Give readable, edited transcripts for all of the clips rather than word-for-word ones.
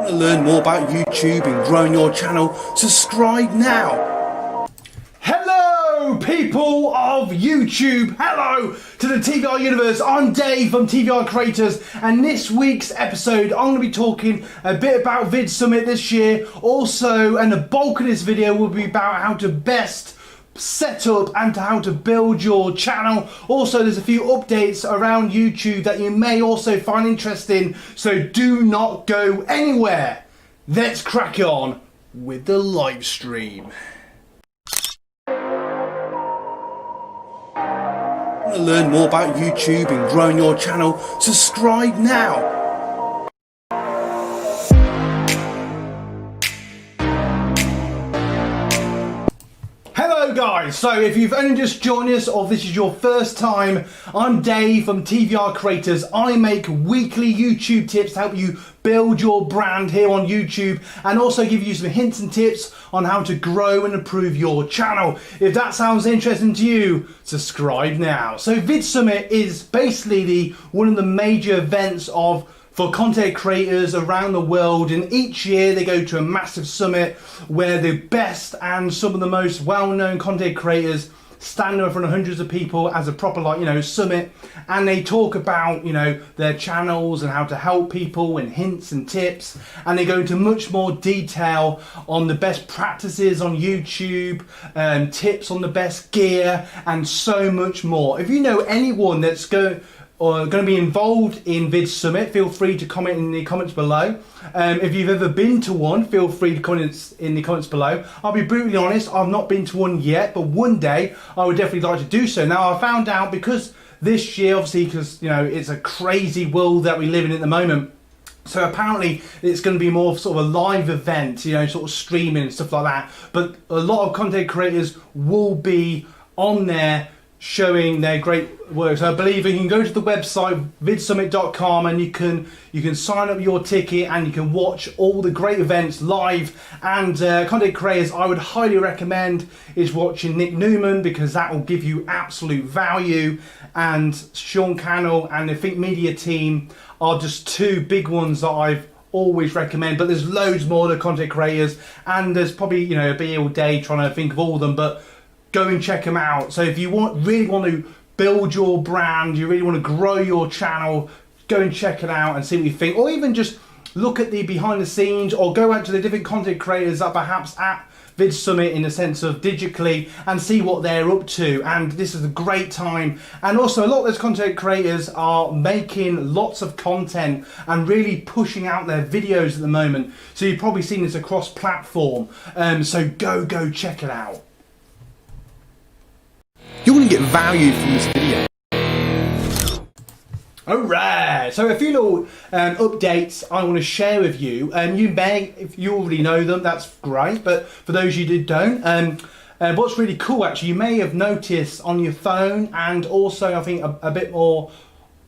Want to learn more about YouTube and growing your channel? Subscribe now. Hello people of YouTube, hello to the TVR universe. I'm Dave from TVR Creators, and this week's episode I'm going to be talking a bit about Vidsummit this year. Also, and the bulk of this video will be about how to best set up and how to build your channel. Also, there's a few updates around YouTube that you may also find interesting, so do not go anywhere. Let's crack on with the live stream. Want to learn more about YouTube and growing your channel? Subscribe now. Hello guys, so if you've only just joined us or this is your first time, I'm Dave from TVR Creators. I make weekly YouTube tips to help you build your brand here on YouTube and also give you some hints and tips on how to grow and improve your channel. If that sounds interesting to you, subscribe now. So Vidsummit is basically one of the major events for content creators around the world, and each year they go to a massive summit where the best and some of the most well-known content creators stand in front of hundreds of people as a proper summit, and they talk about their channels and how to help people and hints and tips, and they go into much more detail on the best practices on YouTube, tips on the best gear, and so much more. If you know anyone that's going to be involved in Vidsummit, feel free to comment in the comments below. If you've ever been to one, feel free to comment in the comments below. I'll be brutally honest, I've not been to one yet, but one day I would definitely like to do so. Now, I found out because this year, obviously, because it's a crazy world that we live in at the moment, so apparently it's going to be more sort of a live event, sort of streaming and stuff like that. But a lot of content creators will be on there showing their great work. So I believe you can go to the website vidsummit.com and you can sign up your ticket and you can watch all the great events live. And content creators I would highly recommend is watching Nick Newman, because that will give you absolute value, and Sean Cannell and the Think Media team are just two big ones that I've always recommend. But there's loads more of content creators, and there's probably a be all day trying to think of all of them, but go and check them out. So if you really want to build your brand, you really want to grow your channel, go and check it out and see what you think, or even just look at the behind the scenes, or go out to the different content creators that perhaps at Vidsummit in the sense of digitally, and see what they're up to. And this is a great time. And also, a lot of those content creators are making lots of content and really pushing out their videos at the moment. So you've probably seen this across platform. So go check it out. You're going to get value from this video. Alright, so a few little updates I want to share with you. You may, if you already know them, that's great, but for those you that don't, what's really cool actually, you may have noticed on your phone, and also I think a bit more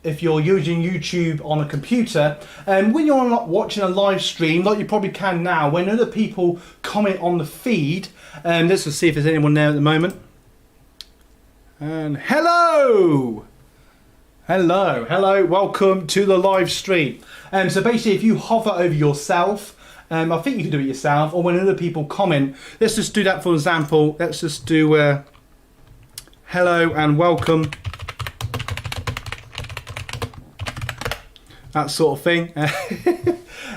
if you're using YouTube on a computer, when you're not watching a live stream, like you probably can now, when other people comment on the feed, let's just see if there's anyone there at the moment. And hello, welcome to the live stream. So basically, if you hover over yourself, I think you can do it yourself, or when other people comment, let's just do that for example. Let's just do hello and welcome, that sort of thing.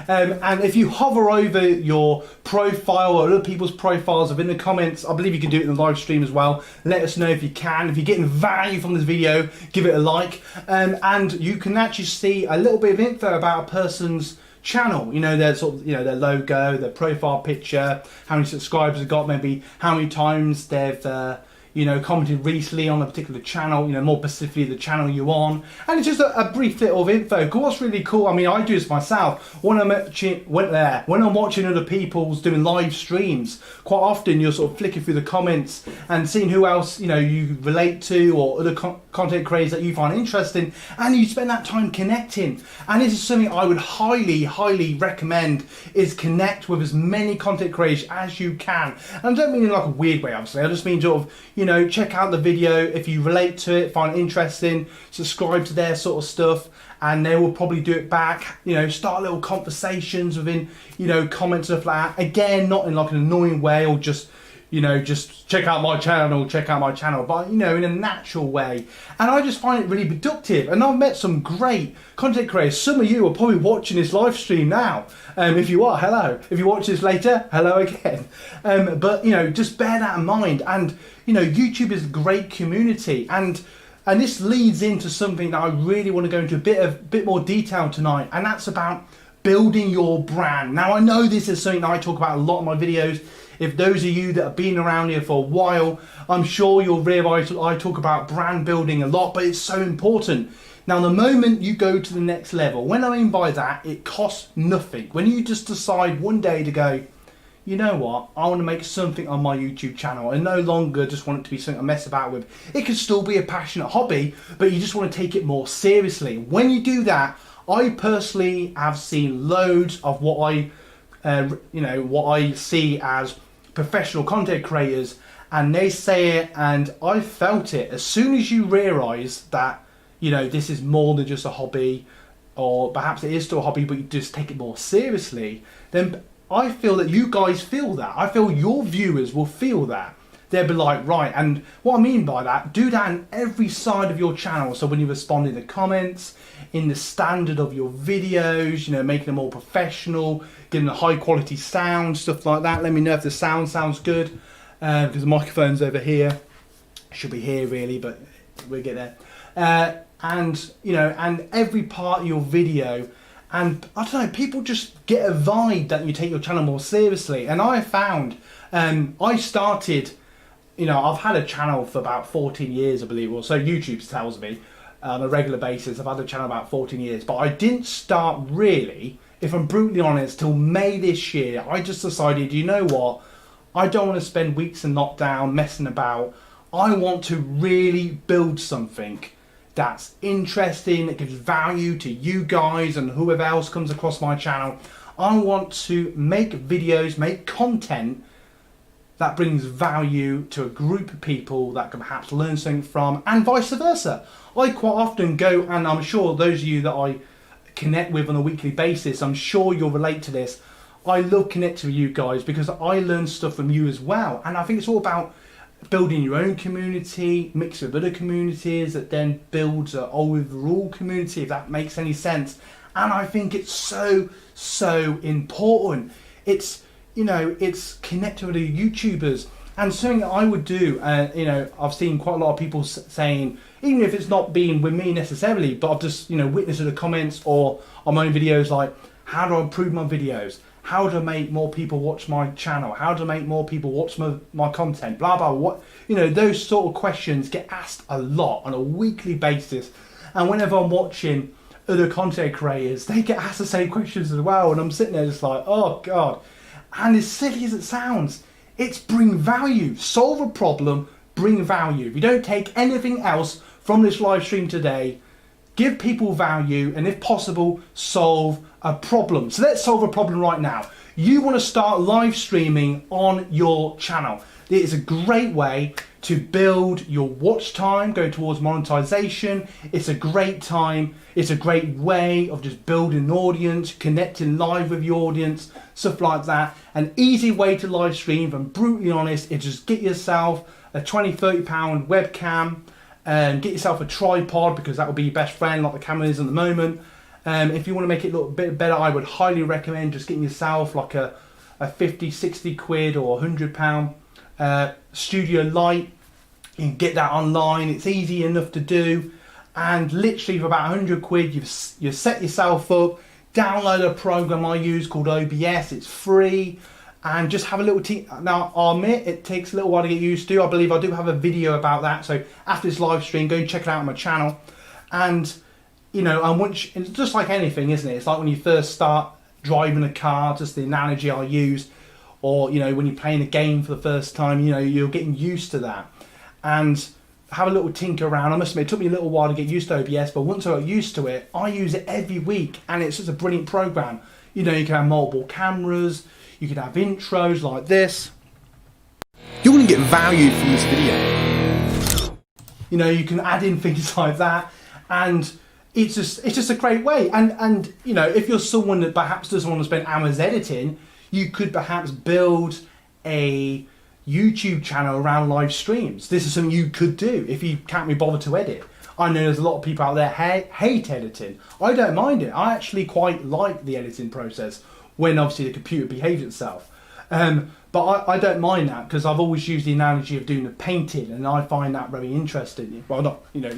And if you hover over your profile or other people's profiles within the comments, I believe you can do it in the live stream as well. Let us know if you can. If you're getting value from this video, give it a like. And you can actually see a little bit of info about a person's channel, their sort of, their logo, their profile picture, how many subscribers they've got, maybe how many times they've commented recently on a particular channel, more specifically the channel you're on. And it's just a brief little info. What's really cool, I mean, I do this myself. When I'm watching other people's doing live streams, quite often you're sort of flicking through the comments and seeing who else, you relate to, or other content creators that you find interesting, and you spend that time connecting. And this is something I would highly recommend, is connect with as many content creators as you can. And I don't mean in like a weird way, obviously. I just mean sort of, you know, check out the video. If you relate to it, find it interesting, subscribe to their sort of stuff, and they will probably do it back. You know, start little conversations within, you know, comments and stuff like that. Again, not in like an annoying way, or just, you know, just check out my channel, but, you know, in a natural way. And I just find it really productive. And I've met some great content creators. Some of you are probably watching this live stream now. If you are, hello. If you watch this later, hello again. But, you know, just bear that in mind. And, you know, YouTube is a great community. And this leads into something that I really want to go into a bit more detail tonight. And that's about building your brand. Now, I know this is something that I talk about a lot in my videos. If those of you that have been around here for a while, I'm sure you'll realise I talk about brand building a lot, but it's so important. Now, the moment you go to the next level, when I mean by that, it costs nothing. When you just decide one day to go, you know what, I want to make something on my YouTube channel and no longer just want it to be something I mess about with. It can still be a passionate hobby, but you just want to take it more seriously. When you do that, I personally have seen loads of what I see as professional content creators, and they say it, and I felt it. As soon as you realise that, you know, this is more than just a hobby, or perhaps it is still a hobby, but you just take it more seriously, then I feel that you guys feel that. I feel your viewers will feel that. They'll be like, right, and what I mean by that, do that in every side of your channel. So when you respond in the comments, in the standard of your videos, you know, making them more professional, getting a high quality sound, stuff like that. Let me know if the sound sounds good, because the microphone's over here. Should be here really, but we'll get there. And, you know, and every part of your video, and I don't know, people just get a vibe that you take your channel more seriously. And I found, I started, you know, I've had a channel for about 14 years, I believe, or so YouTube tells me, on a regular basis. I've had a channel about 14 years, but I didn't start really, if I'm brutally honest, till May this year. I just decided, you know what, I don't want to spend weeks in lockdown messing about. I want to really build something that's interesting, that gives value to you guys and whoever else comes across my channel. I want to make videos, make content that brings value to a group of people that can perhaps learn something from, and vice versa. I quite often go, and I'm sure those of you that I connect with on a weekly basis, I'm sure you'll relate to this. I love connecting with you guys because I learn stuff from you as well. And I think it's all about building your own community, mix with other communities, that then builds an overall community, if that makes any sense. And I think it's so important. It's, you know, it's connected with the YouTubers. And something that I would do, you know, I've seen quite a lot of people saying, even if it's not being with me necessarily, but I've just, you know, witnessed in the comments or on my own videos, like, how do I improve my videos? How do I make more people watch my channel? How do I make more people watch my content? Blah, blah, what? You know, those sort of questions get asked a lot on a weekly basis. And whenever I'm watching other content creators, they get asked the same questions as well. And I'm sitting there just like, oh God. And as silly as it sounds, it's bring value. Solve a problem, bring value. If you don't take anything else from this live stream today, give people value, and if possible, solve a problem. So let's solve a problem right now. You want to start live streaming on your channel. It is a great way to build your watch time, go towards monetization. It's a great time. It's a great way of just building an audience, connecting live with your audience, stuff like that. An easy way to live stream, if I'm brutally honest, is just get yourself a £20–30 webcam, and get yourself a tripod, because that will be your best friend like the camera is at the moment. If you want to make it look a bit better, I would highly recommend just getting yourself like a 50–60 quid or £100 studio light. You can get that online. It's easy enough to do, and literally for about 100 quid you've set yourself up. Download a program I use called OBS. It's free, and just have a little now I'll admit it takes a little while to get used to. I believe I do have a video about that, so after this live stream go and check it out on my channel. And you know, and once, it's just like anything, isn't it? It's like when you first start driving a car, just the analogy I use, or you know, when you're playing a game for the first time, you know, you're getting used to that. And have a little tinker around. I must admit, it took me a little while to get used to OBS, but once I got used to it, I use it every week, and it's just a brilliant program. You know, you can have multiple cameras, you can have intros like this. You're going to get value from this video. You know, you can add in things like that, and it's just a great way. And you know, if you're someone that perhaps doesn't want to spend hours editing, you could perhaps build a YouTube channel around live streams. This is something you could do if you can't be bothered to edit. I know there's a lot of people out there hate editing. I don't mind it. I actually quite like the editing process when obviously the computer behaves itself. But I don't mind that, because I've always used the analogy of doing the painting, and I find that very interesting. Well, not, you know,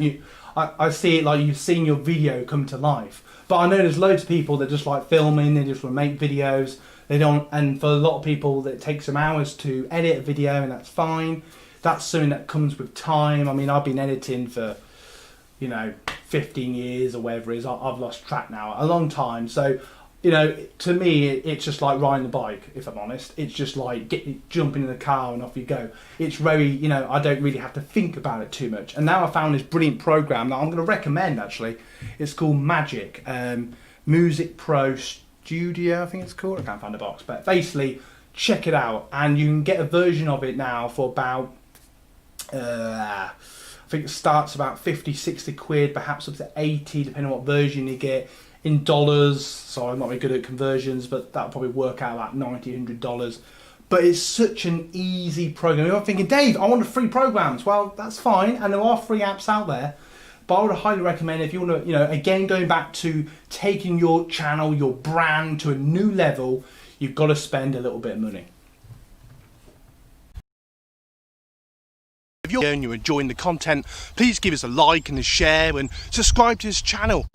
I see it like you've seen your video come to life. But I know there's loads of people that just like filming, they just want to make videos. They don't, and for a lot of people that takes some hours to edit a video, and that's fine. That's something that comes with time. I mean, I've been editing for, you know, 15 years or whatever it is. I've lost track now, a long time. So, you know, to me, it's just like riding the bike, if I'm honest. It's just like jumping in the car and off you go. It's very, you know, I don't really have to think about it too much. And now I found this brilliant program that I'm going to recommend, actually. It's called Magic, Music Pro Studio, I think it's called. I can't find the box. But basically, check it out. And you can get a version of it now for about, I think it starts about 50, 60 quid, perhaps up to 80, depending on what version you get. In dollars, so I'm not very good at conversions, but that'll probably work out about $90, $100. But it's such an easy program. You're thinking, Dave, I want the free programs. Well, that's fine, and there are free apps out there. But I would highly recommend, if you want to, you know, again, going back to taking your channel, your brand to a new level, you've got to spend a little bit of money. If you're enjoying the content, please give us a like and a share and subscribe to this channel.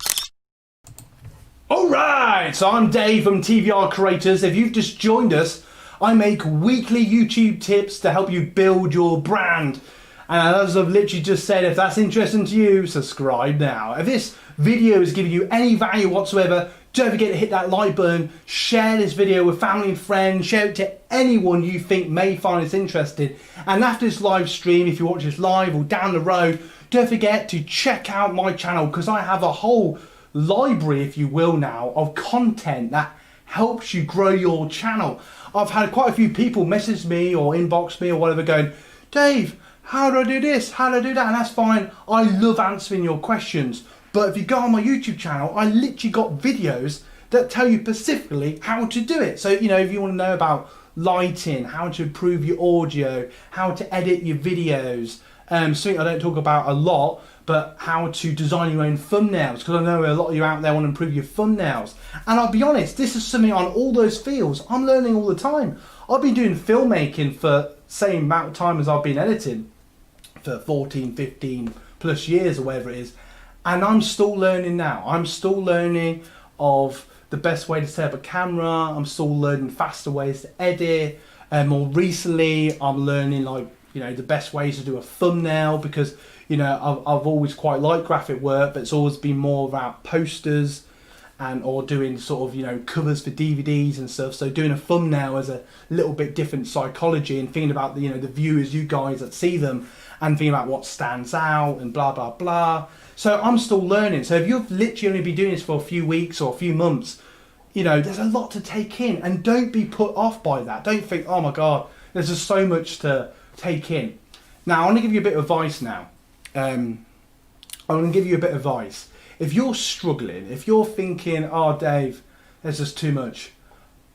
Alright, so I'm Dave from TVR Creators. If you've just joined us, I make weekly YouTube tips to help you build your brand. And as I've literally just said, if that's interesting to you, subscribe now. If this video is giving you any value whatsoever, don't forget to hit that like button, share this video with family and friends, share it to anyone you think may find this interesting. And after this live stream, if you watch this live or down the road, don't forget to check out my channel, because I have a whole library, if you will, now of content that helps you grow your channel. I've had quite a few people message me or inbox me or whatever going, Dave, how do I do this? How do I do that? And that's fine. I love answering your questions. But if you go on my YouTube channel, I literally got videos that tell you specifically how to do it. So, you know, if you want to know about lighting, how to improve your audio, how to edit your videos, something I don't talk about a lot, but how to design your own thumbnails, because I know a lot of you out there want to improve your thumbnails. And I'll be honest, this is something on all those fields I'm learning all the time. I've been doing filmmaking for the same amount of time as I've been editing, for 14, 15 plus years or whatever it is. And I'm still learning now. I'm still learning of the best way to set up a camera. I'm still learning faster ways to edit. More recently, I'm learning, like, you know, the best ways to do a thumbnail, because, you know, I've always quite liked graphic work, but it's always been more about posters and or doing sort of, you know, covers for DVDs and stuff. So doing a thumbnail is a little bit different psychology, and thinking about the, you know, the viewers, you guys that see them, and thinking about what stands out and blah blah blah. So I'm still learning. So if you've literally only been doing this for a few weeks or a few months, you know, there's a lot to take in, and don't be put off by that. Don't think, oh my god, there's just so much to take in. Now I want to give you a bit of advice now. I'm going to give you a bit of advice. If you're struggling, if you're thinking, oh Dave, there's just too much,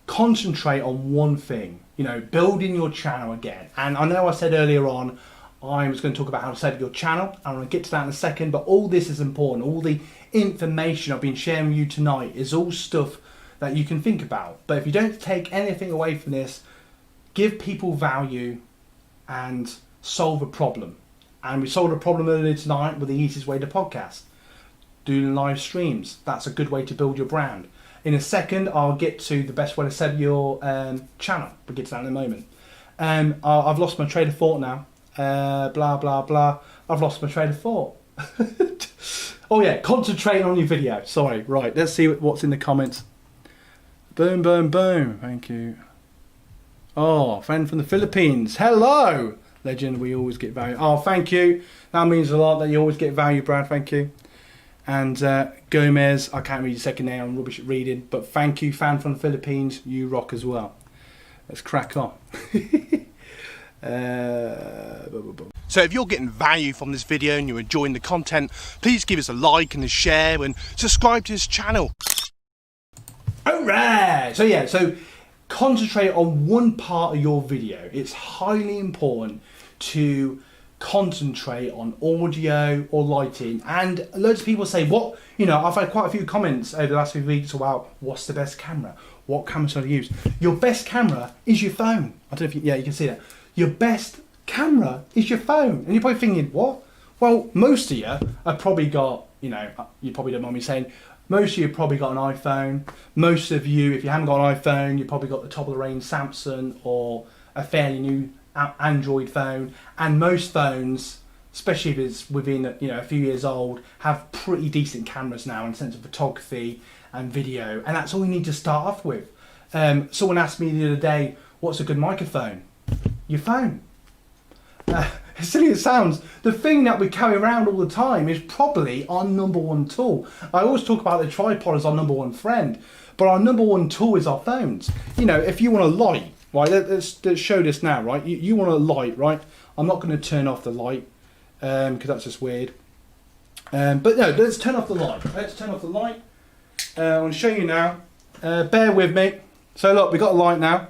concentrate on one thing, you know, building your channel again. And I know I said earlier on, I was going to talk about how to set up your channel. I'm going to get to that in a second, but all this is important. All the information I've been sharing with you tonight is all stuff that you can think about. But if you don't take anything away from this, give people value and solve a problem. And we solved a problem earlier tonight with the easiest way to podcast. Doing live streams. That's a good way to build your brand. In a second, I'll get to the best way to set up your channel. We'll get to that in a moment. I've lost my train of thought now. Blah, blah, blah. I've lost my train of thought. Oh yeah, concentrate on your video. Sorry, right. Let's see what's in the comments. Boom, boom, boom. Thank you. Oh, friend from the Philippines. Hello. Legend, we always get value. Oh, thank you. That means a lot that you always get value, Brad. Thank you. And Gomez, I can't read your second name, I'm rubbish at reading, but thank you, fan from the Philippines, you rock as well. Let's crack on. So if you're getting value from this video and you're enjoying the content, please give us a like and a share and subscribe to this channel. Alright, so concentrate on one part of your video. It's highly important to concentrate on audio or lighting. And loads of people say, what, I've had quite a few comments over the last few weeks about what's the best camera? What camera should I use? Your best camera is your phone. I don't know if you can see that. Your best camera is your phone. And you're probably thinking, what? Well, most of you have probably got, you probably don't mind me saying, most of you have probably got an iPhone. Most of you, if you haven't got an iPhone, you've probably got the top of the range Samsung or a fairly new Android phone. And most phones, especially if it's within a few years old, have pretty decent cameras now in the sense of photography and video. And that's all you need to start off with. Someone asked me the other day, what's a good microphone? Your phone. As silly as it sounds, the thing that we carry around all the time is probably our number one tool. I always talk about the tripod as our number one friend, but our number one tool is our phones. If you want a light, right, let's show this now, right? You want a light, right? I'm not going to turn off the light because that's just weird. But no, let's turn off the light. Let's turn off the light. I want to show you now. Bear with me. So look, we've got a light now.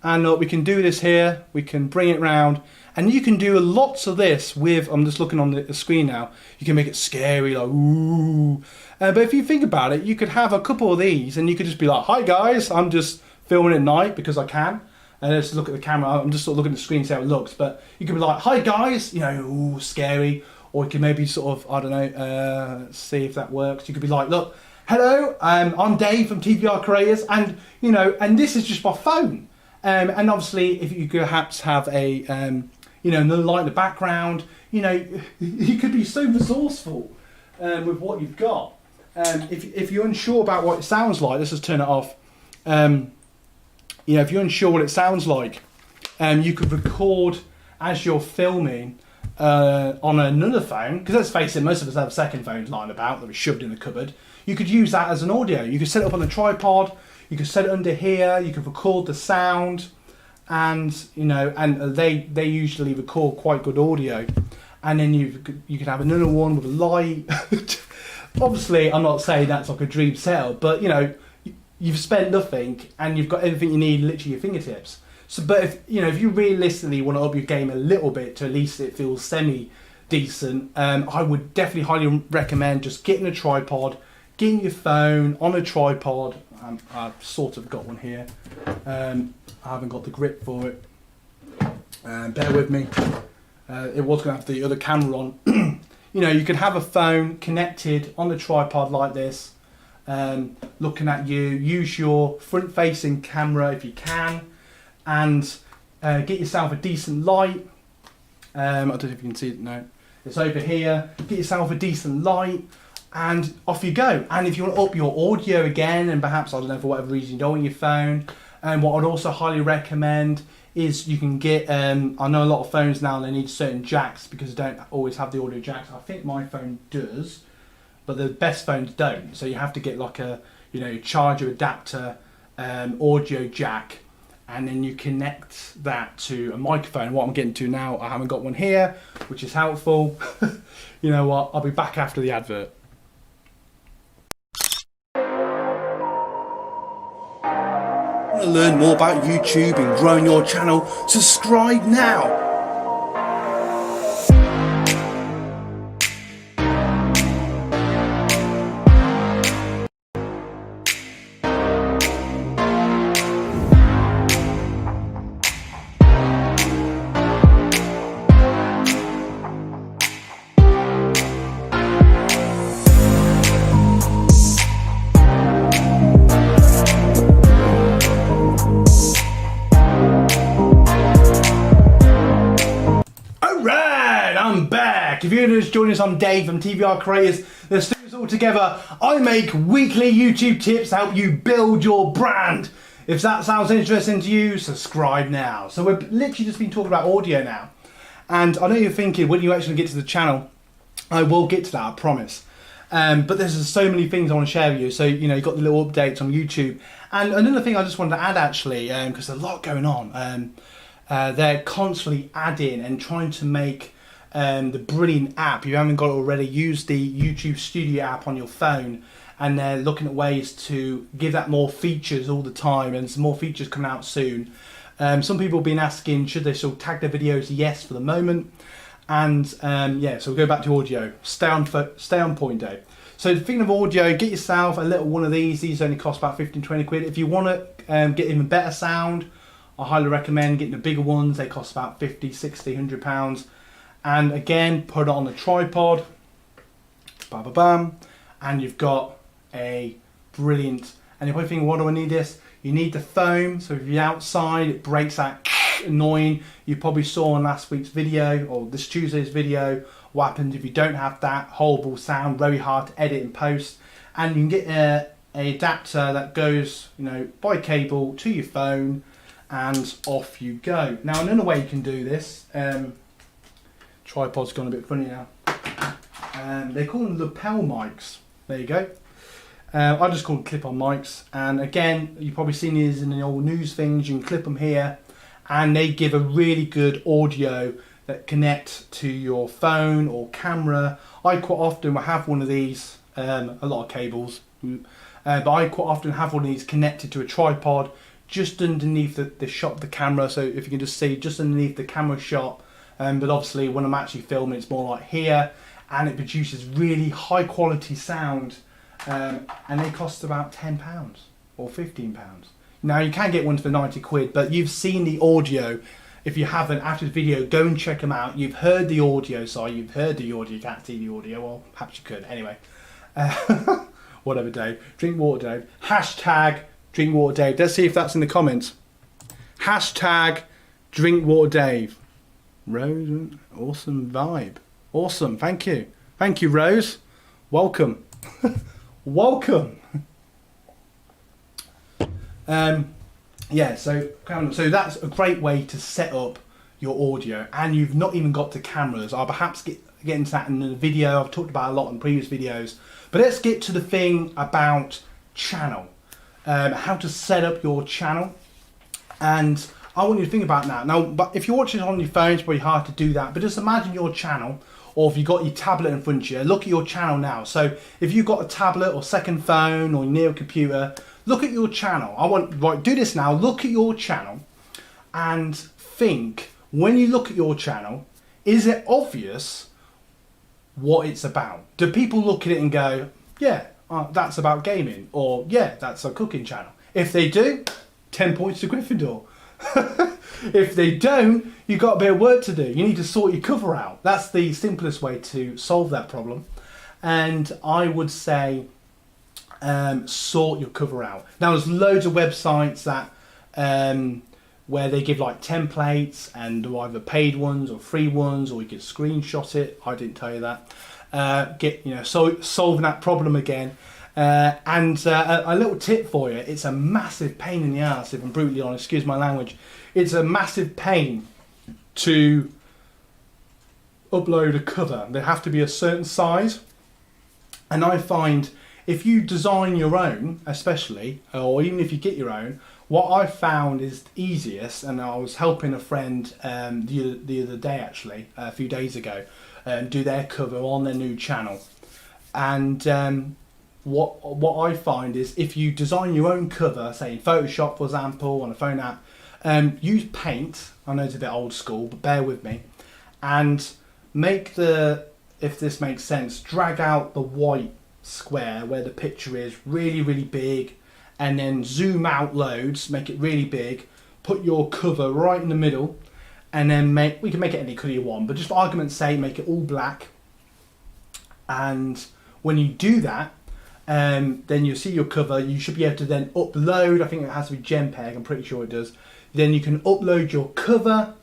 And look, we can do this here. We can bring it round. And you can do lots of this with, I'm just looking on the screen now, you can make it scary, like, ooh. But if you think about it, you could have a couple of these and you could just be like, hi guys, I'm just filming at night because I can. And let's look at the camera, I'm just sort of looking at the screen and see how it looks. But you could be like, hi guys, ooh, scary. Or you can maybe sort of, I don't know, see if that works. You could be like, look, hello, I'm Dave from TVR Creators, and, and this is just my phone. And obviously, if you could perhaps have a, another light in the background, you could be so resourceful with what you've got. If you're unsure about what it sounds like, let's just turn it off. If you're unsure what it sounds like, you could record as you're filming on another phone, because let's face it, most of us have second phones lying about that were shoved in the cupboard. You could use that as an audio. You could set it up on a tripod. You could set it under here. You could record the sound. And they usually record quite good audio, and then you could have another one with a light. Obviously, I'm not saying that's like a dream setup, but you've spent nothing and you've got everything you need literally your fingertips. So, but if you realistically want to up your game a little bit to at least it feels semi decent, I would definitely highly recommend just getting a tripod, getting your phone on a tripod. I've sort of got one here. I haven't got the grip for it. Bear with me. It was going to have the other camera on. You could have a phone connected on the tripod like this, looking at you. Use your front-facing camera if you can, and get yourself a decent light. I don't know if you can see it now. It's over here. Get yourself a decent light. And off you go. And if you want to up your audio again, and perhaps, I don't know, for whatever reason you don't want your phone, and what I'd also highly recommend is you can get, I know a lot of phones now, they need certain jacks because they don't always have the audio jacks. I think my phone does, but the best phones don't. So you have to get like a, charger adapter, audio jack, and then you connect that to a microphone. What I'm getting to now, I haven't got one here, which is helpful. You know what, I'll be back after the advert. Want to learn more about YouTube and growing your channel? Subscribe now. If you're just joining us, I'm Dave from TVR Creators. Let's do this all together. I make weekly YouTube tips to help you build your brand. If that sounds interesting to you, subscribe now. So we've literally just been talking about audio now. And I know you're thinking, when you actually get to the channel, I will get to that, I promise. But there's so many things I want to share with you. So, you've got the little updates on YouTube. And another thing I just wanted to add, actually, because there's a lot going on. They're constantly adding and trying to make the brilliant app. If you haven't got it already, use the YouTube Studio app on your phone, and they're looking at ways to give that more features all the time, and some more features coming out soon. Some people have been asking, should they still tag their videos? Yes, for the moment. And yeah, so we'll go back to audio. Stay on point, Dave. So thinking of audio, get yourself a little one of these. These only cost about 15-20 quid. If you want to get even better sound, I highly recommend getting the bigger ones. They cost about 50, 60, 100 pounds. And again, put it on a tripod. Bam, bam, bam. And you've got a brilliant, and you're probably thinking, what do I need this? You need the foam, so if you're outside, it breaks that annoying. You probably saw in last week's video, or this Tuesday's video, what happens if you don't have that horrible sound, very hard to edit and post. And you can get a adapter that goes, you know, by cable to your phone, and off you go. Now another way you can do this, tripod's gone a bit funny now. They call them lapel mics. There you go. I just call them clip-on mics, and again, you've probably seen these in the old news things. You can clip them here, and they give a really good audio that connect to your phone or camera. I quite often will have one of these, a lot of cables, but I quite often have one of these connected to a tripod just underneath the shot of the camera. So if you can just see, just underneath the camera shot, but obviously when I'm actually filming, it's more like here, and it produces really high quality sound. And they cost about £10 or £15. Now you can get one for 90 quid, but you've seen the audio. If you haven't, after the video, go and check them out. You've heard the audio, sorry, you've heard the audio, you can't see the audio, well, perhaps you could, anyway. Whatever, Dave. Drink water, Dave. Hashtag drink water, Dave. Let's see if that's in the comments. Hashtag drink water, Dave. Rose, awesome vibe. Awesome, thank you. Thank you, Rose. Welcome. Welcome. Yeah, so that's a great way to set up your audio, and you've not even got to cameras. I'll perhaps get into that in the video. I've talked about a lot in previous videos, but let's get to the thing about channel, how to set up your channel. And I want you to think about that now. But if you're watching it on your phone, it's probably hard to do that, but just imagine your channel. Or if you've got your tablet in front of you, look at your channel now. So if you've got a tablet or second phone or near a computer, look at your channel. Do this now. Look at your channel and think, when you look at your channel, is it obvious what it's about? Do people look at it and go, yeah, that's about gaming, or yeah, that's a cooking channel? If they do, 10 points to Gryffindor. If they don't, you've got a bit of work to do. You need to sort your cover out. That's the simplest way to solve that problem. And I would say sort your cover out. Now there's loads of websites that where they give like templates, and either paid ones or free ones, or you can screenshot it. I didn't tell you that. Solving that problem again. And a little tip for you, it's a massive pain in the ass, if I'm brutally honest, excuse my language. It's a massive pain to upload a cover. They have to be a certain size. And I find if you design your own, especially, or even if you get your own, what I found is easiest, and I was helping a friend the other day, actually, a few days ago, do their cover on their new channel. And what I find is, if you design your own cover, say in Photoshop, for example, on a phone app, use paint. I know it's a bit old school, but bear with me, and make if this makes sense, drag out the white square where the picture is really, really big, and then zoom out loads, make it really big, put your cover right in the middle, and then we can make it any colour you want, but just for argument's sake, make it all black. And when you do that, then you'll see your cover. You should be able to then upload, I think it has to be JPEG, I'm pretty sure it does. Then you can upload your cover,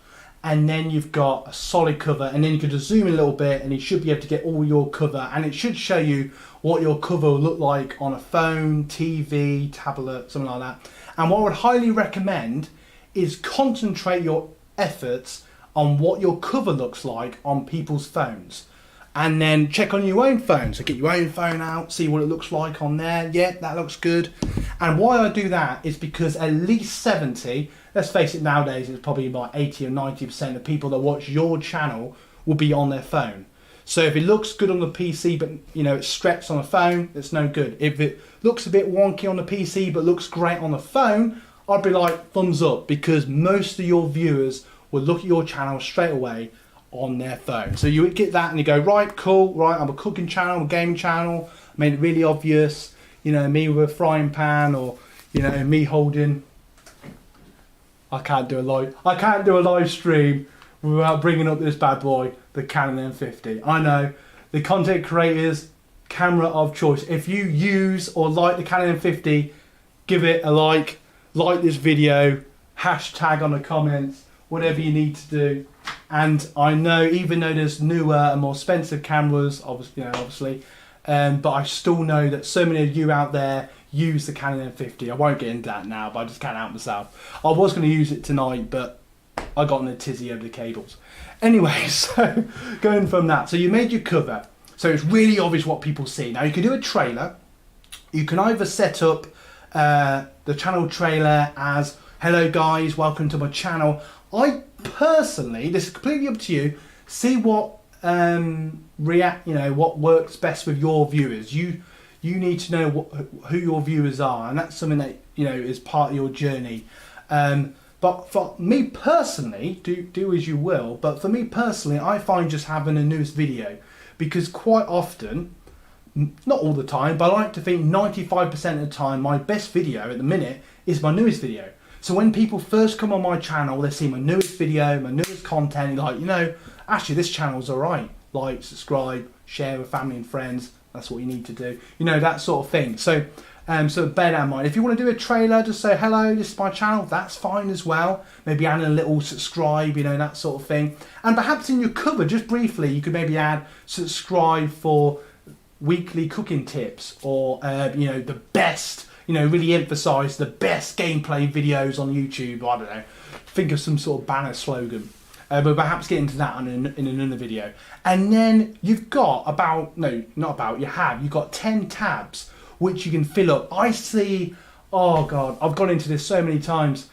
and then you've got a solid cover, and then you can just zoom in a little bit, and you should be able to get all your cover, and it should show you what your cover will look like on a phone, TV, tablet, something like that. And what I would highly recommend is concentrate your efforts on what your cover looks like on people's phones. And then check on your own phone. So get your own phone out, see what it looks like on there. Yeah, that looks good. And why I do that is because at least 70, let's face it, nowadays it's probably about 80 or 90% of people that watch your channel will be on their phone. So if it looks good on the PC, but you know it's stretched on the phone, it's no good. If it looks a bit wonky on the PC, but looks great on the phone, I'd be like thumbs up, because most of your viewers will look at your channel straight away on their phone. So you would get that and you go, right, cool, right, I'm a cooking channel, a gaming channel, made it really obvious, you know, me with a frying pan, or you know, me holding, I can't do a live stream without bringing up this bad boy, the Canon M50. I know, the content creators camera of choice. If you use or like the Canon M50, give it a like this video, hashtag on the comments, whatever you need to do. And I know, even though there's newer and more expensive cameras, obviously, but I still know that so many of you out there use the Canon M50. I won't get into that now, but I just can't help myself. I was going to use it tonight, but I got in a tizzy over the cables. Anyway, so going from that, so you made your cover, so it's really obvious what people see. Now you can do a trailer. You can either set up the channel trailer as, hello guys, welcome to my channel. I personally, this is completely up to you, see what what works best with your viewers. You need to know who your viewers are, and that's something that is part of your journey. But for me personally, do as you will, but for me personally, I find just having a newest video, because quite often, not all the time, but I like to think 95% of the time, my best video at the minute is my newest video. So when people first come on my channel, they see my newest video, my newest content, like, actually this channel's alright. Like, subscribe, share with family and friends, that's what you need to do. That sort of thing. So so bear that in mind. If you want to do a trailer, just say, hello, this is my channel, that's fine as well. Maybe add a little subscribe, that sort of thing. And perhaps in your cover, just briefly, you could maybe add subscribe for weekly cooking tips, or the best, really emphasize the best gameplay videos on YouTube. I don't know, think of some sort of banner slogan, but perhaps get into that in another video. And then you've got you've got 10 tabs which you can fill up. I see, oh god, I've gone into this so many times,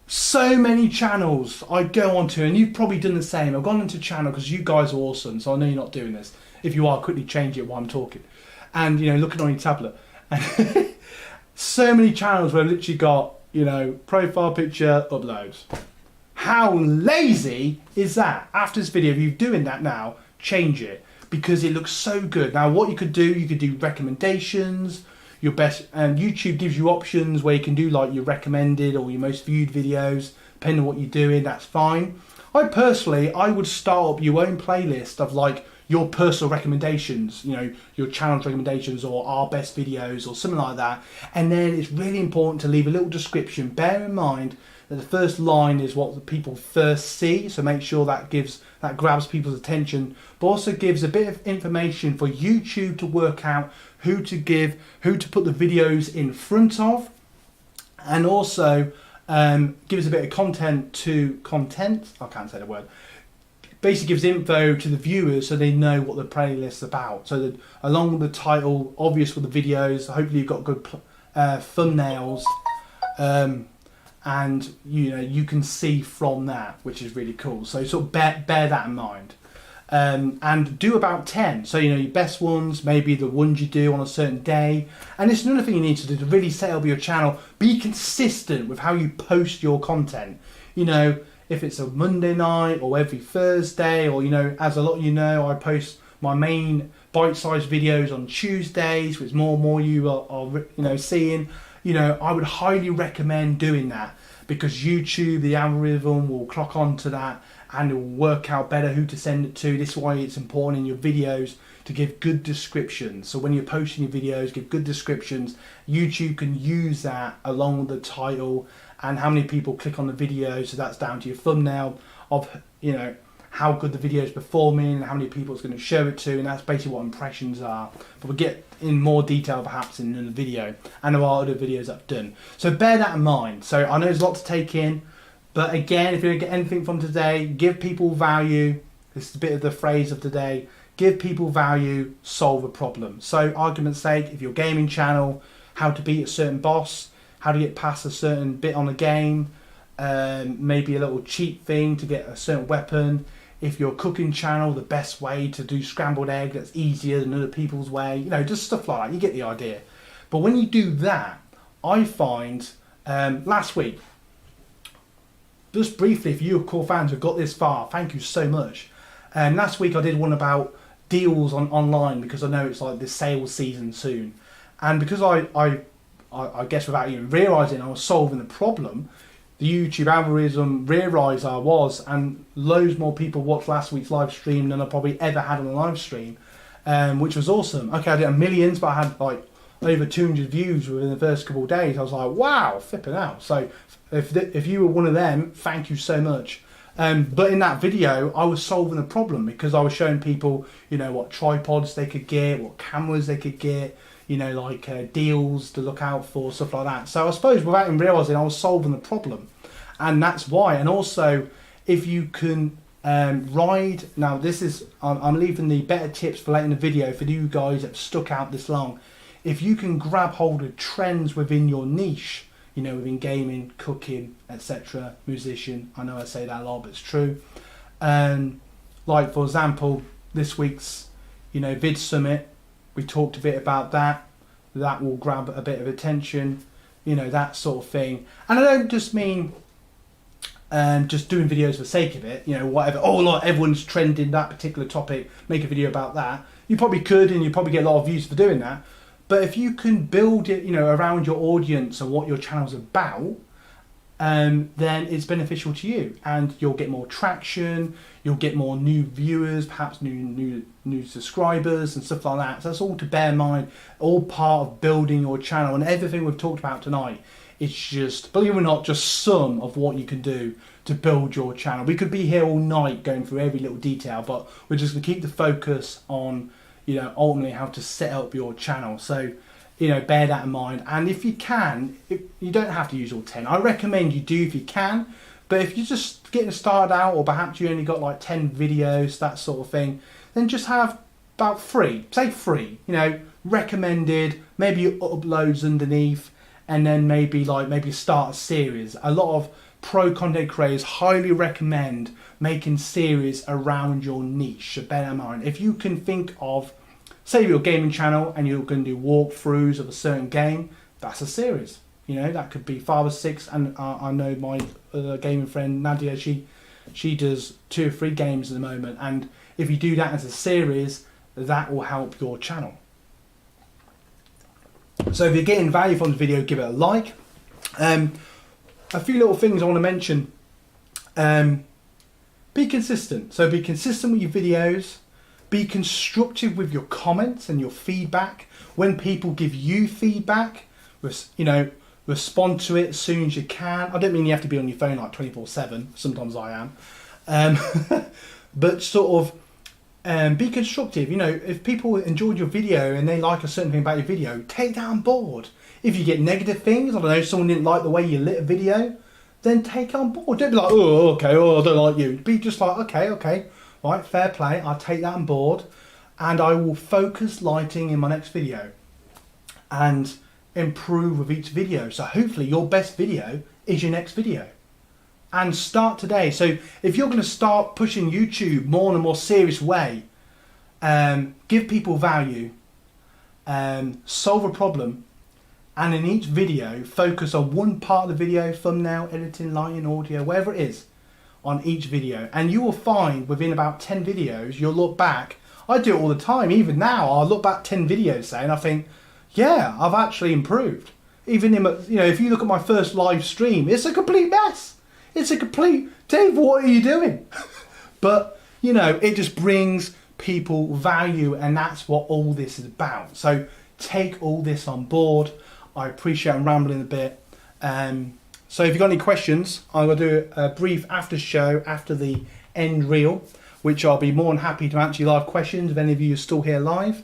so many channels I go onto, and you've probably done the same. I've gone into channel because you guys are awesome, so I know you're not doing this. If you are, quickly change it while I'm talking. And looking on your tablet, and so many channels where I've literally got profile picture uploads. How lazy is that? After this video, if you're doing that now, change it, because it looks so good. Now what you could do recommendations, your best, and YouTube gives you options where you can do like your recommended or your most viewed videos, depending on what you're doing. That's fine. I would start up your own playlist of like your personal recommendations, your channel's recommendations, or our best videos, or something like that. And then it's really important to leave a little description. Bear in mind that the first line is what the people first see, so make sure that grabs people's attention, but also gives a bit of information for YouTube to work out who to put the videos in front of, and also gives a bit of content. I can't say the word. Basically gives info to the viewers so they know what the playlist's about. So that along with the title, obvious with the videos, hopefully you've got good thumbnails. And you can see from that, which is really cool. So sort of bear that in mind, and do about 10. So your best ones, maybe the ones you do on a certain day. And it's another thing you need to do to really set up your channel. Be consistent with how you post your content. If it's a Monday night or every Thursday, or as a lot of I post my main bite-sized videos on Tuesdays, which more and more you are seeing. I would highly recommend doing that, because YouTube, the algorithm will clock on to that and it will work out better who to send it to. This is why it's important in your videos to give good descriptions. So when you're posting your videos, give good descriptions. YouTube can use that along with the title and how many people click on the video. So that's down to your thumbnail of, how good the video is performing, how many people it's going to show it to, and that's basically what impressions are. But we'll get in more detail perhaps in another video, and there are other videos I've done. So bear that in mind. So I know there's a lot to take in, but again, if you don't get anything from today, give people value. This is a bit of the phrase of today. Give people value, solve a problem. So argument's sake, if you're a gaming channel, how to beat a certain boss, how to get past a certain bit on a game, maybe a little cheat thing to get a certain weapon. if you're a cooking channel, the best way to do scrambled egg that's easier than other people's way, you know, just stuff like that. You get the idea. But when you do that, I find last week, just briefly, if you core fans have got this far, thank you so much. Last week I did one about deals online, because I know it's like the sales season soon, and because I guess without even realising I was solving the problem, the YouTube algorithm realised I was, and loads more people watched last week's live stream than I probably ever had on a live stream, which was awesome. Okay, I did millions, but I had like over 200 views within the first couple of days. I was like, wow, flipping out. So if you were one of them, thank you so much. But in that video, I was solving the problem, because I was showing people, you know, what tripods they could get, what cameras they could get, you know, like deals to look out for, stuff like that. So I suppose without even realising, I was solving the problem. And that's why. And also, if you can ride, now this is, I'm leaving the better tips for later in the video for you guys that have stuck out this long. If you can grab hold of trends within your niche, you know, within gaming, cooking, etc., musician, I know I say that a lot, but it's true. Like, for example, this week's, you know, Vidsummit, we talked a bit about that. That will grab a bit of attention, you know, that sort of thing. And I don't just mean just doing videos for the sake of it, you know, whatever. Oh, look, everyone's trending that particular topic, make a video about that. You probably could, and you probably get a lot of views for doing that. But if you can build it, you know, around your audience and what your channel's about, then it's beneficial to you, and you'll get more traction, you'll get more new viewers, perhaps new subscribers and stuff like that. So that's all to bear in mind, all part of building your channel, and everything we've talked about tonight. It's just, believe it or not, just some of what you can do to build your channel. We could be here all night going through every little detail, but we're just going to keep the focus on, you know, ultimately how to set up your channel. So, you know, bear that in mind. And if you can, you don't have to use all 10. I recommend you do if you can. But if you're just getting started out, or perhaps you only got like 10 videos, that sort of thing, then just have about 3. Say 3, you know, recommended, maybe uploads underneath, and then maybe start a series. A lot of pro content creators highly recommend making series around your niche. So bear that in mind. If you can think of, say, your gaming channel and you're going to do walkthroughs of a certain game, that's a series. You know, that could be 5 or 6. And I know my gaming friend Nadia, she does 2 or 3 games at the moment. And if you do that as a series, that will help your channel. So if you're getting value from the video, give it a like. A few little things I want to mention. Be consistent. So be consistent with your videos. Be constructive with your comments and your feedback. When people give you feedback, you know, respond to it as soon as you can. I don't mean you have to be on your phone like 24/7. Sometimes I am. But sort of be constructive. You know, if people enjoyed your video and they like a certain thing about your video, take that on board. If you get negative things, I don't know, someone didn't like the way you lit a video, then take it on board. Don't be like, oh, okay, oh, I don't like you. Be just like, okay, right, fair play, I'll take that on board, and I will focus lighting in my next video and improve with each video. So hopefully your best video is your next video. And start today. So if you're going to start pushing YouTube more in a more serious way, give people value, solve a problem, and in each video focus on one part of the video, thumbnail, editing, lighting, audio, whatever it is, on each video. And you will find within about 10 videos, you'll look back. I do it all the time. Even now, I'll look back 10 videos, say, and I think, yeah, I've actually improved. Even in, you know, if you look at my first live stream, it's a complete mess. It's a complete, Dave, what are you doing? But, you know, it just brings people value, and that's what all this is about. So take all this on board. I appreciate I'm rambling a bit. So if you've got any questions, I will do a brief after show after the end reel, which I'll be more than happy to answer your live questions if any of you are still here live.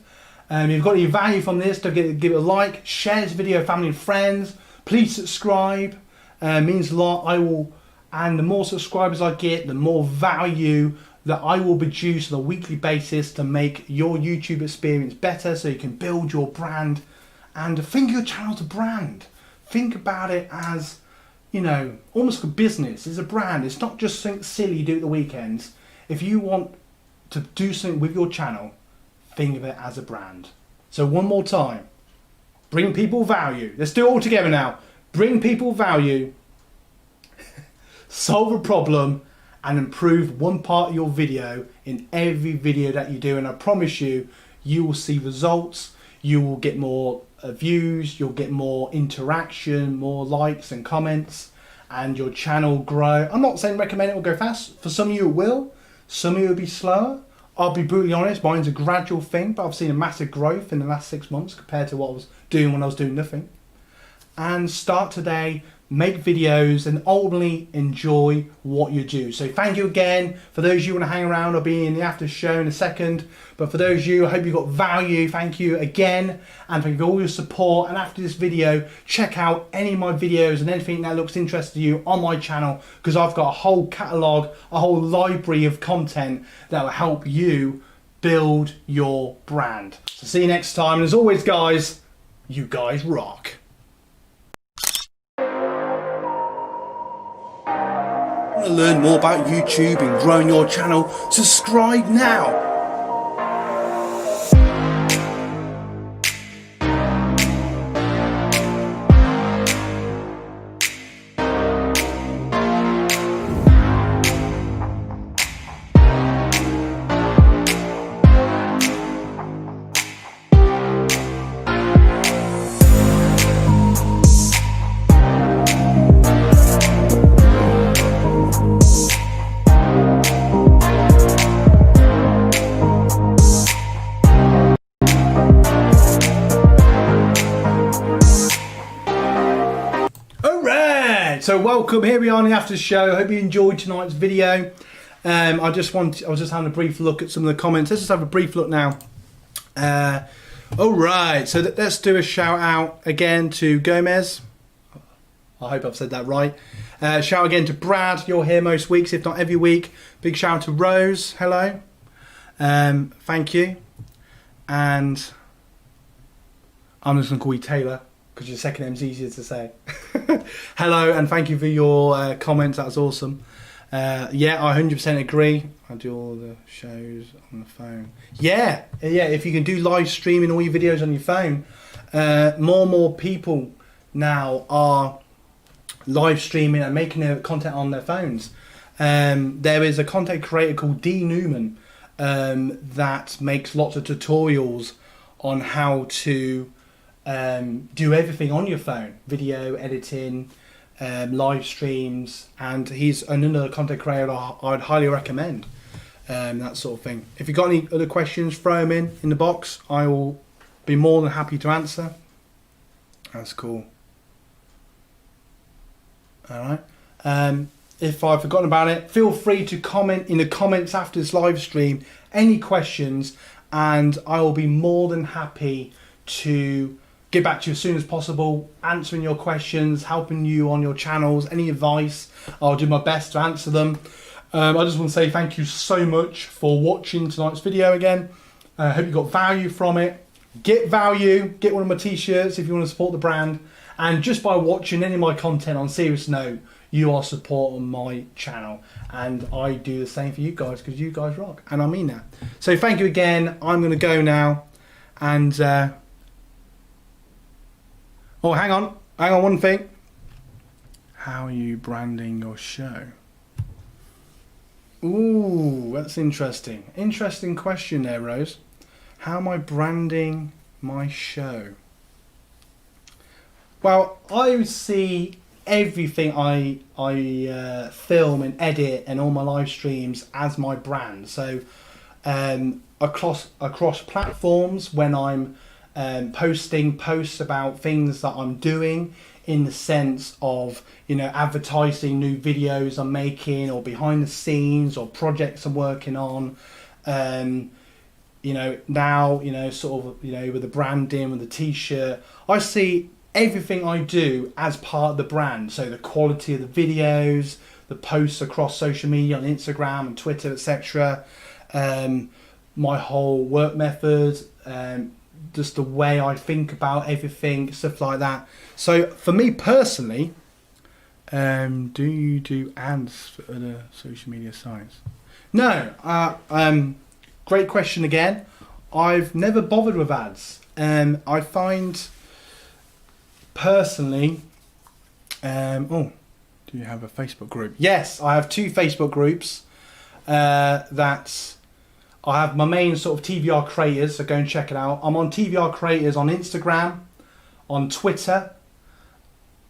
If you've got any value from this, don't forget to give it a like, share this video with family and friends. Please subscribe. It means a lot. And the more subscribers I get, the more value that I will produce on a weekly basis to make your YouTube experience better, so you can build your brand. And think of your channel as a brand. Think about it as, you know, almost like a business. It's a brand. It's not just something silly you do at the weekends. if you want to do something with your channel, think of it as a brand. So one more time, bring people value. Let's do it all together now. Bring people value, solve a problem, and improve one part of your video in every video that you do. And I promise you, you will see results. You will get more views, you'll get more interaction, more likes and comments, and your channel will grow. I'm not saying recommend it will go fast. For some of you it will, some of you will be slower. I'll be brutally honest, mine's a gradual thing, but I've seen a massive growth in the last 6 months compared to what I was doing when I was doing nothing. And start today, make videos, and ultimately enjoy what you do. So thank you again. For those of you who want to hang around, I'll be in the after show in a second. But for those of you, I hope you got value. Thank you again, and thank you for all your support. And after this video, check out any of my videos and anything that looks interesting to you on my channel, because I've got a whole catalogue, a whole library of content that will help you build your brand. So see you next time. And as always, guys, you guys rock. Want to learn more about YouTube and growing your channel? Subscribe now. So welcome, here we are on the after show. I hope you enjoyed tonight's video. I was just having a brief look at some of the comments. Let's just have a brief look now. All right, so let's do a shout out again to Gomez. I hope I've said that right. Shout again to Brad, you're here most weeks, if not every week. Big shout out to Rose, hello. Thank you. And I'm just gonna call you Taylor, because your second name's easier to say. Hello, and thank you for your comments. That's awesome. Yeah, I 100% agree. I do all the shows on the phone. Yeah. If you can do live streaming all your videos on your phone, more and more people now are live streaming and making their content on their phones. There is a content creator called D Newman that makes lots of tutorials on how to do everything on your phone, video editing, live streams, and he's another content creator I'd highly recommend, that sort of thing. If you've got any other questions, throw them in the box. I will be more than happy to answer. That's cool. Alright, if I've forgotten about it, feel free to comment in the comments after this live stream any questions, and I will be more than happy to get back to you as soon as possible, answering your questions, helping you on your channels, any advice. I'll do my best to answer them. I just want to say thank you so much for watching tonight's video again. I hope you got value from it. Get value, get one of my t-shirts if you want to support the brand. And just by watching any of my content, on a serious note, you are supporting my channel. And I do the same for you guys, because you guys rock. And I mean that. So thank you again. I'm going to go now. And oh, hang on one thing. How are you branding your show? Ooh, that's interesting. Interesting question there, Rose. How am I branding my show? Well, I see everything I film and edit and all my live streams as my brand. So across platforms, when I'm posting posts about things that I'm doing, in the sense of, you know, advertising new videos I'm making, or behind the scenes, or projects I'm working on, you know, now, you know, sort of, you know, with the branding, with the t-shirt, I see everything I do as part of the brand. So the quality of the videos, the posts across social media on Instagram and Twitter, etc., my whole work method, just the way I think about everything, stuff like that. So for me personally, do you do ads for other social media sites? No, great question again. I've never bothered with ads. I find personally, do you have a Facebook group? Yes, I have 2 Facebook groups. That I have my main sort of TVR creators, so go and check it out. I'm on TVR creators on Instagram, on Twitter,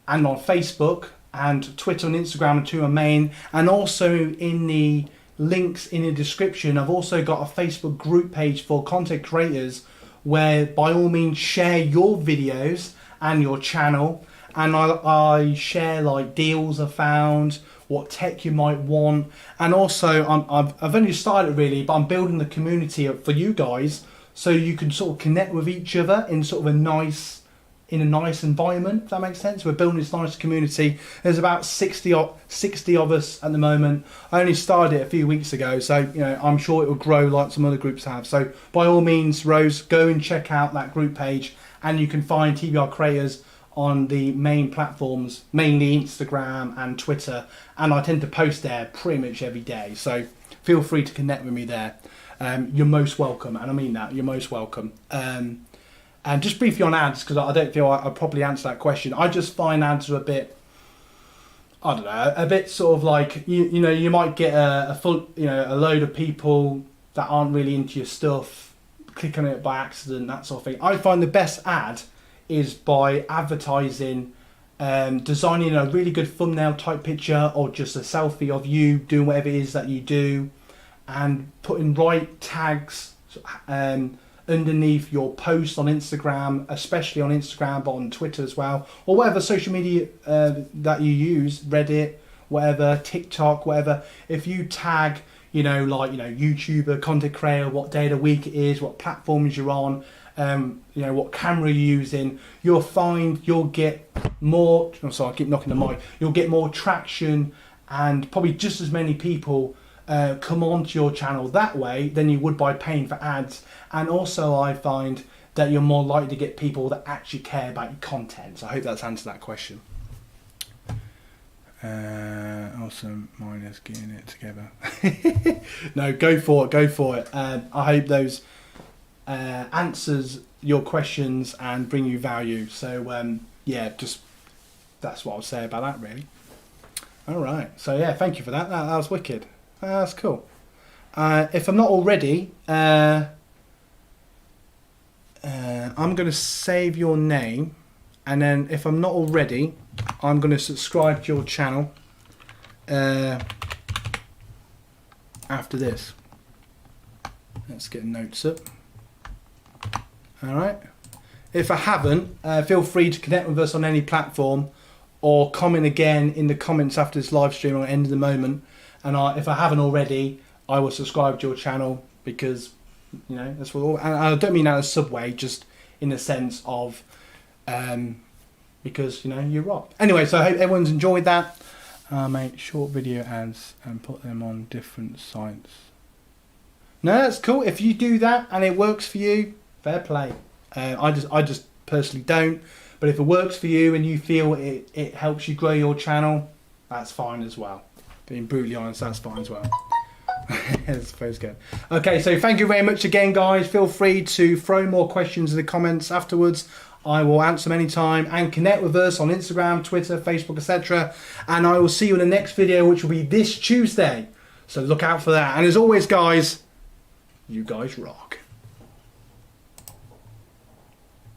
and on Facebook. And Twitter and Instagram are 2 are main, and also in the links in the description I've also got a Facebook group page for content creators where by all means share your videos and your channel, and I share like deals I found, what tech you might want, and also I've only started really, but I'm building the community up for you guys so you can sort of connect with each other in sort of a nice environment, if that makes sense. We're building this nice community. There's about 60 of us at the moment. I only started it a few weeks ago, so you know I'm sure it will grow like some other groups have. So by all means, Rose, go and check out that group page, and you can find TVR creators on the main platforms, mainly Instagram and Twitter, and I tend to post there pretty much every day. So feel free to connect with me there. You're most welcome, and I mean that. You're most welcome. And just briefly on ads, because I don't feel I properly answered that question. I just find ads are a bit, I don't know, a bit sort of like, you know, you might get a load of people that aren't really into your stuff, click on it by accident, that sort of thing. I find the best ad is by advertising, designing a really good thumbnail type picture or just a selfie of you doing whatever it is that you do, and putting right tags underneath your post on Instagram, especially on Instagram, but on Twitter as well, or whatever social media that you use, Reddit, whatever, TikTok, whatever. If you tag, YouTuber, content creator, what day of the week it is, what platforms you're on, what camera you're using, you'll find you'll get more. I'm sorry, I keep knocking the mic. You'll get more traction and probably just as many people come onto your channel that way than you would by paying for ads. And also I find that you're more likely to get people that actually care about your content. So I hope that's answered that question. Also mine is getting it together. No, go for it. I hope those answers your questions and bring you value. So just that's what I'll say about that really. Alright, so yeah, thank you for that. That was wicked. That's cool. If I'm not already, I'm going to save your name, and then if I'm not already, I'm going to subscribe to your channel after this. Let's get notes up. Alright. If I haven't, feel free to connect with us on any platform or comment again in the comments after this live stream or end of the moment. And if I haven't already, I will subscribe to your channel because, that's what. And I don't mean that as Subway, just in the sense of, because you rock. Anyway, so I hope everyone's enjoyed that. Make short video ads and put them on different sites. No, that's cool. If you do that and it works for you, fair play. I just personally don't. But if it works for you and you feel it helps you grow your channel, that's fine as well. Being brutally honest, that's fine as well. That's very good. Okay, so thank you very much again, guys. Feel free to throw more questions in the comments afterwards. I will answer them anytime, and connect with us on Instagram, Twitter, Facebook, etc. And I will see you in the next video, which will be this Tuesday. So look out for that. And as always, guys, you guys rock.